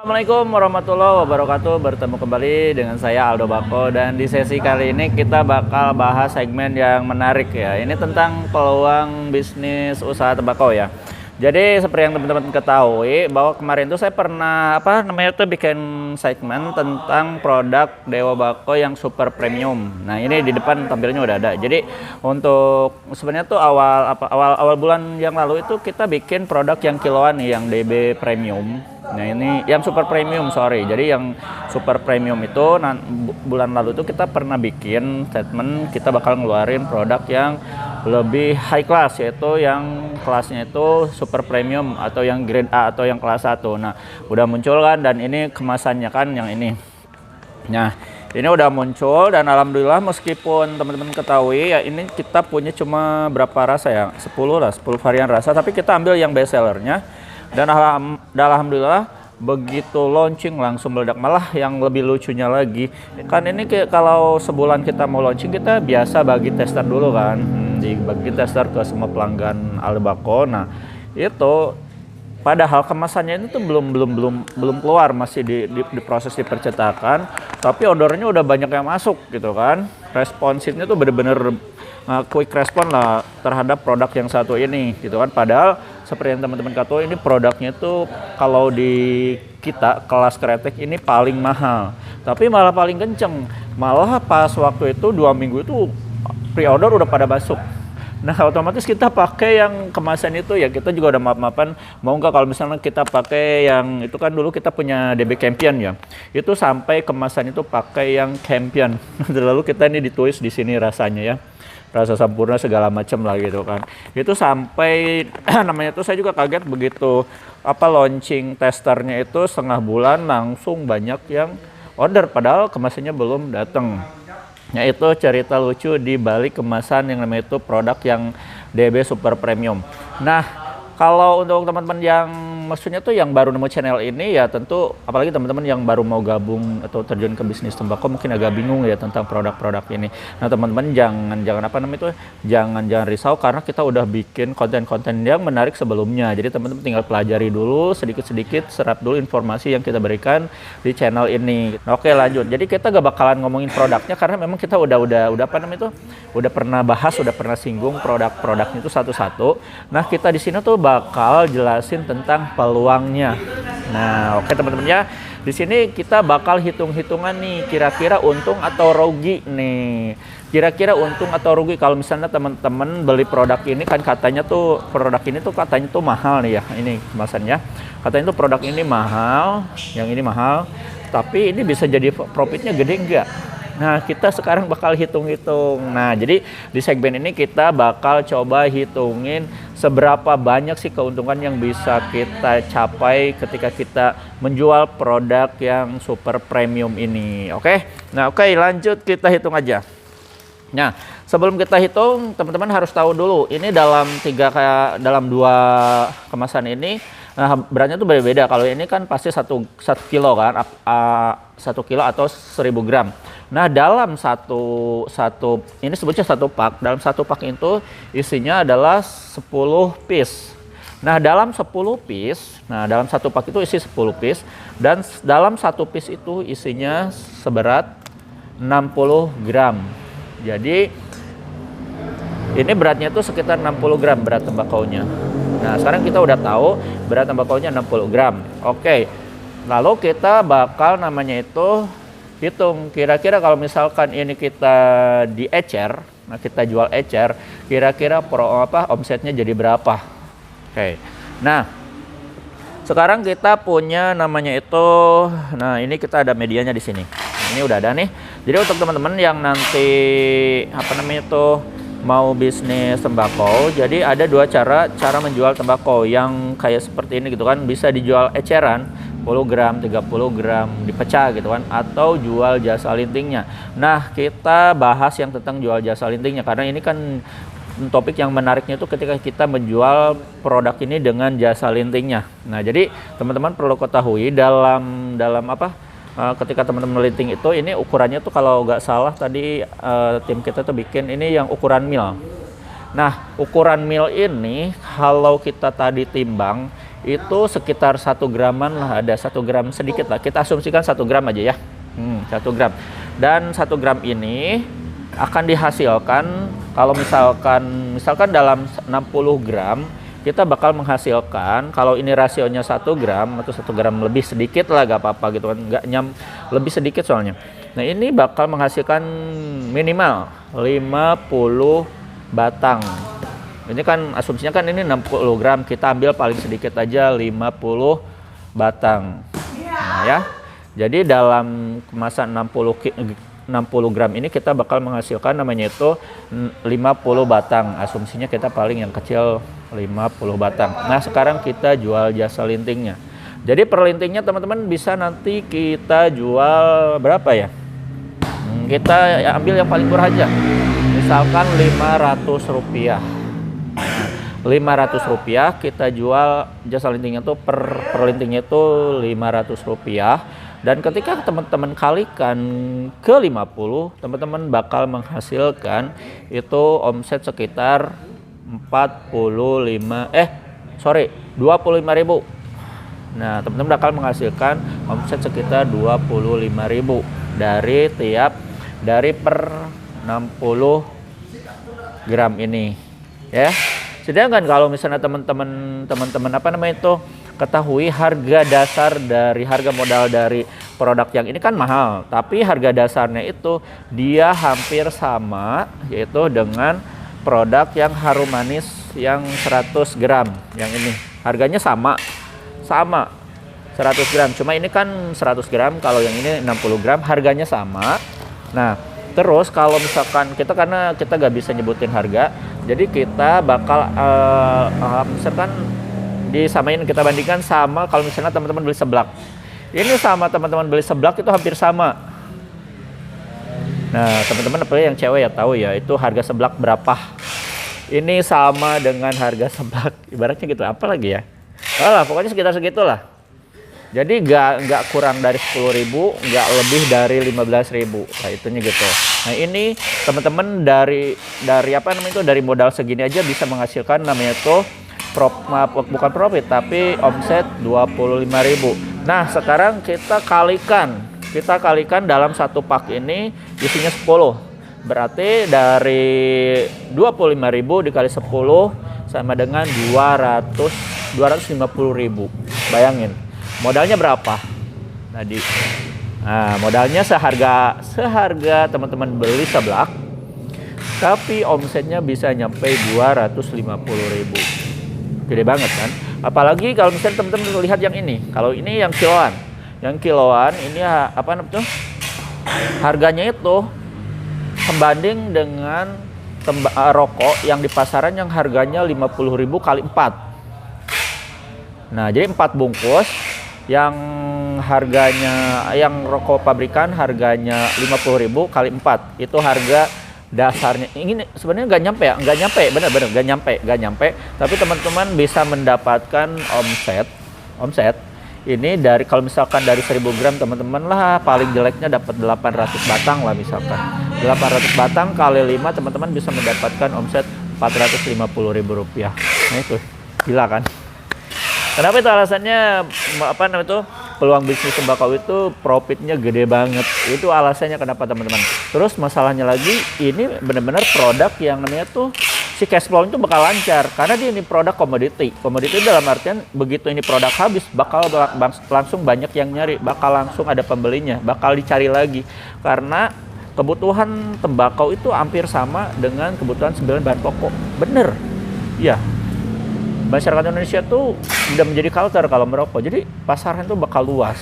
Assalamualaikum warahmatullahi wabarakatuh. Bertemu kembali dengan saya Aldo Bako, dan di sesi kali ini kita bakal bahas segmen yang menarik ya. Ini tentang peluang bisnis usaha tembakau ya. Jadi seperti yang teman-teman ketahui bahwa kemarin tuh saya pernah bikin segmen tentang produk Dewa Bako yang super premium. Nah, ini di depan tampilnya udah ada. Jadi untuk sebenarnya tuh awal bulan yang lalu itu kita bikin produk yang kiloan nih, yang DB premium. Nah, ini yang super premium, sorry. Jadi yang super premium itu bulan lalu tuh kita pernah bikin statement kita bakal ngeluarin produk yang lebih high class, yaitu yang kelasnya itu super premium atau yang grade A atau yang kelas 1. Nah, udah muncul kan, dan ini kemasannya kan yang ini. Nah, ini udah muncul, dan alhamdulillah meskipun teman-teman ketahui ya, ini kita punya cuma berapa rasa ya, 10 varian rasa, tapi kita ambil yang best sellernya. Dan alhamdulillah begitu launching langsung meledak. Malah yang lebih lucunya lagi, kan ini kalau sebulan kita mau launching, kita biasa bagi tester dulu kan, dibagi tester ke semua pelanggan Aldo Bako. Nah, itu padahal kemasannya itu belum keluar, masih di proses dipercetakan, tapi ordernya udah banyak yang masuk gitu kan. Responsifnya tuh bener-bener quick respon lah terhadap produk yang satu ini gitu kan. Padahal seperti yang teman-teman katakan, ini produknya tuh kalau di kita kelas kretek ini paling mahal, tapi malah paling kenceng. Malah pas waktu itu 2 minggu itu pre-order udah pada masuk. Nah, otomatis kita pakai yang kemasan itu ya, kita juga udah maaf-maafan, mau nggak kalau misalnya kita pakai yang itu kan. Dulu kita punya DB Champion ya, itu sampai kemasan itu pakai yang Champion. Lalu kita ini ditulis di sini rasanya ya, rasa sempurna segala macam lah gitu kan. Itu sampai namanya tuh saya juga kaget begitu launching testernya itu setengah bulan langsung banyak yang order, padahal kemasannya belum datang. Ya, itu cerita lucu di balik kemasan yang namanya itu produk yang DB Super Premium. Nah, kalau untuk teman-teman yang maksudnya tuh yang baru nemu channel ini ya, tentu apalagi teman-teman yang baru mau gabung atau terjun ke bisnis tembakau mungkin agak bingung ya tentang produk-produk ini. Nah, teman-teman jangan risau, karena kita udah bikin konten-konten yang menarik sebelumnya. Jadi teman-teman tinggal pelajari dulu sedikit-sedikit, serap dulu informasi yang kita berikan di channel ini. Nah, oke, lanjut. Jadi kita gak bakalan ngomongin produknya karena memang kita udah pernah bahas, udah pernah singgung produk-produknya itu satu-satu. Nah, kita di sini tuh bakal jelasin tentang peluangnya. Nah, oke teman-teman ya. Di sini kita bakal hitung-hitungan nih, kira-kira untung atau rugi nih. Kira-kira untung atau rugi kalau misalnya teman-teman beli produk ini kan, katanya tuh produk ini tuh katanya tuh mahal nih ya. Ini kemasannya. Katanya tuh produk ini mahal, yang ini mahal. Tapi ini bisa jadi profitnya gede enggak? Nah, kita sekarang bakal hitung-hitung. Nah, jadi di segmen ini kita bakal coba hitungin seberapa banyak sih keuntungan yang bisa kita capai ketika kita menjual produk yang super premium ini. Oke? Nah, oke, lanjut kita hitung aja. Nah, sebelum kita hitung, teman-teman harus tahu dulu, ini dalam 2 kemasan ini, nah beratnya tuh beda-beda. Kalau ini kan pasti 1 kilo kan, 1 kilo atau 1000 gram. Nah, dalam satu ini sebutnya 1 pak. Dalam 1 pak itu isinya adalah 10 piece. Nah, dalam 10 piece, dalam 1 pak itu isi 10 piece, dan dalam 1 piece itu isinya seberat 60 gram. Jadi ini beratnya itu sekitar 60 gram berat tembakaunya. Nah, sekarang kita udah tahu berat tembakaunya 60 gram. Oke. Lalu kita bakal hitung kira-kira kalau misalkan ini kita diecer, nah kita jual ecer, kira-kira omsetnya jadi berapa. Oke. Nah, sekarang kita punya namanya itu, nah ini kita ada medianya di sini. Ini udah ada nih. Jadi untuk teman-teman yang nanti mau bisnis tembakau, jadi ada 2 cara menjual tembakau yang kayak seperti ini gitu kan. Bisa dijual eceran 10 gram, 30 gram dipecah gitu kan, atau jual jasa lintingnya. Nah, kita bahas yang tentang jual jasa lintingnya karena ini kan topik yang menariknya itu ketika kita menjual produk ini dengan jasa lintingnya. Nah, jadi teman-teman perlu ketahui ketika teman-teman linting itu, ini ukurannya tuh kalau nggak salah tadi tim kita tuh bikin ini yang ukuran mil. Nah, ukuran mil ini kalau kita tadi timbang itu sekitar 1 graman lah, ada 1 gram sedikit lah, kita asumsikan 1 gram aja ya. 1 gram, dan 1 gram ini akan dihasilkan kalau misalkan dalam 60 gram kita bakal menghasilkan, kalau ini rasionya 1 gram atau 1 gram lebih sedikit lah, gak apa-apa gitu kan, nggak lebih sedikit soalnya. Nah ini bakal menghasilkan minimal 50 batang. Ini kan asumsinya kan ini 60 gram, kita ambil paling sedikit aja 50 batang. Nah ya, jadi dalam kemasan 60 gram ini kita bakal menghasilkan namanya itu 50 batang. Asumsinya kita paling yang kecil 50 batang. Nah sekarang kita jual jasa lintingnya. Jadi per lintingnya teman-teman bisa nanti kita jual berapa ya? Kita ambil yang paling murah aja. Misalkan Rp500. Rp500 kita jual jasa lintingnya tuh per lintingnya itu Rp500. Dan ketika teman-teman kalikan ke 50, teman-teman bakal menghasilkan itu omset sekitar 25.000. Nah, teman-teman bakal menghasilkan omset sekitar 25.000 dari per 60 gram ini, ya. Sedangkan kalau misalnya teman-teman apa namanya itu ketahui harga dasar dari harga modal dari produk yang ini kan mahal, tapi harga dasarnya itu dia hampir sama, yaitu dengan produk yang harum manis yang 100 gram yang ini harganya sama 100 gram, cuma ini kan 100 gram, kalau yang ini 60 gram harganya sama. Nah terus kalau misalkan karena kita gak bisa nyebutin harga, jadi kita bakal misalkan disamain, kita bandingkan sama kalau misalnya teman-teman beli seblak. Ini sama teman-teman beli seblak itu hampir sama. Nah teman-teman apalagi yang cewek ya tahu ya itu harga seblak berapa. Ini sama dengan harga seblak, ibaratnya gitu, apa lagi ya? Alah, pokoknya sekitar segitulah. Jadi nggak kurang dari 10.000, nggak lebih dari 15.000. Nah itunya gitu. Nah ini teman-teman dari apa namanya itu, dari modal segini aja bisa menghasilkan namanya tuh bukan profit tapi omset 25.000. Nah sekarang kita kalikan dalam satu pak ini isinya 10. Berarti dari 25.000 dikali 10 sama dengan 250.000. Bayangin modalnya berapa tadi? Nah modalnya seharga teman-teman beli seblak, tapi omsetnya bisa nyampe 250.000. Gede banget kan? Apalagi kalau misalnya teman-teman lihat yang ini, kalau ini yang kiloan, ini apa namanya tuh, harganya itu sebanding dengan rokok yang di pasaran yang harganya 50.000 kali 4. Nah jadi 4 bungkus yang harganya, yang rokok pabrikan harganya 50.000 kali 4, itu harga dasarnya. Ini sebenarnya nggak nyampe, bener-bener nggak nyampe, tapi teman-teman bisa mendapatkan omset ini dari, kalau misalkan dari 1.000 gram teman-teman lah paling jeleknya dapat 800 batang lah, misalkan 800 batang kali 5 teman-teman bisa mendapatkan omset Rp450.000. Nah itu gila kan? Kenapa itu alasannya? Apa namanya itu, peluang bisnis tembakau itu profitnya gede banget. Itu alasannya kenapa teman-teman. Terus masalahnya lagi, ini benar-benar produk yang namanya tuh si cash flow itu bakal lancar karena dia ini produk komoditi. Komoditi dalam artian begitu ini produk habis bakal langsung banyak yang nyari, bakal langsung ada pembelinya, bakal dicari lagi karena kebutuhan tembakau itu hampir sama dengan kebutuhan 9 bahan pokok. Bener, iya. Masyarakat Indonesia tuh udah menjadi culture kalau merokok, jadi pasarnya tuh bakal luas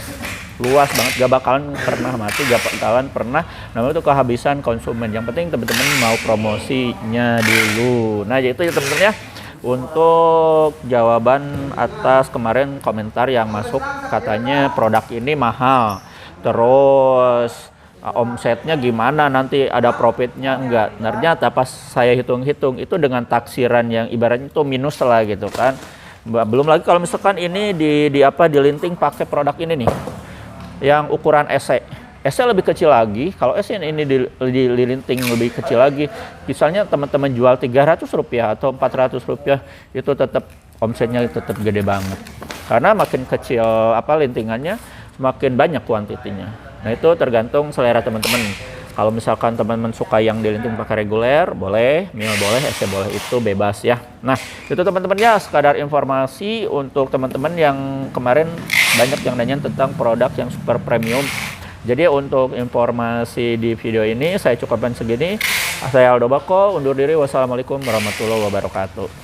banget, gak bakalan pernah mati, gak bakalan pernah namanya tuh kehabisan konsumen. Yang penting teman-teman mau promosinya dulu. Nah itu ya teman-teman ya, untuk jawaban atas kemarin komentar yang masuk katanya produk ini mahal, terus omsetnya gimana, nanti ada profitnya enggak. Ternyata pas saya hitung-hitung itu dengan taksiran yang ibaratnya itu minus lah gitu kan. Belum lagi kalau misalkan ini dilinting pakai produk ini nih yang ukuran SE lebih kecil lagi. Kalau SE ini dilinting lebih kecil lagi, misalnya teman-teman jual Rp300 atau Rp400 itu tetap omsetnya tetap gede banget. Karena makin kecil lintingannya, makin banyak kuantitinya. Nah, itu tergantung selera teman-teman. Kalau misalkan teman-teman suka yang dilinting pakai reguler, boleh, mil boleh, SC boleh, itu bebas ya. Nah, itu teman-teman ya, sekadar informasi untuk teman-teman yang kemarin banyak yang nanya tentang produk yang super premium. Jadi untuk informasi di video ini saya cukupkan segini. Saya Aldo Bako, undur diri. Wassalamualaikum warahmatullahi wabarakatuh.